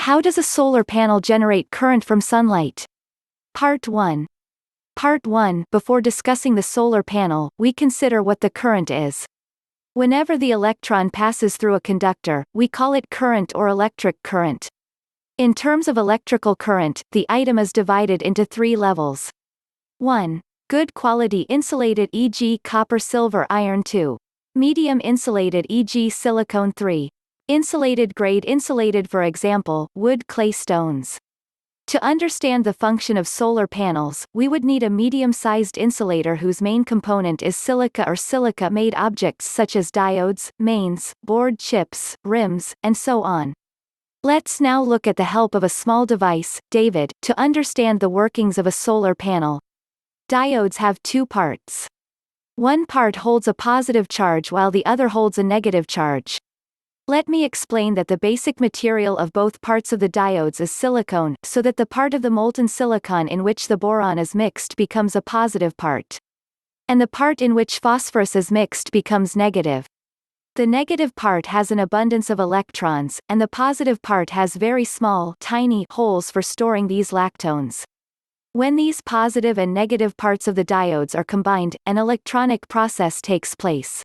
How does a solar panel generate current from sunlight? Part 1. Part 1. Before discussing the solar panel, we consider what the current is. Whenever the electron passes through a conductor, we call it current or electric current. In terms of electrical current, the item is divided into three levels. 1. Good quality insulated, e.g. copper, silver, iron. 2. Medium insulated, e.g. silicone. 3. Insulated grade insulated, for example, wood, clay, stones. To understand the function of solar panels, we would need a medium-sized insulator whose main component is silica or silica-made objects such as diodes, mains, board chips, rims, and so on. Let's now look at the help of a small device, David, to understand the workings of a solar panel. Diodes have two parts. One part holds a positive charge while the other holds a negative charge. Let me explain that the basic material of both parts of the diodes is silicone, so that the part of the molten silicon in which the boron is mixed becomes a positive part. And the part in which phosphorus is mixed becomes negative. The negative part has an abundance of electrons, and the positive part has very small, tiny holes for storing these lactones. When these positive and negative parts of the diodes are combined, an electronic process takes place.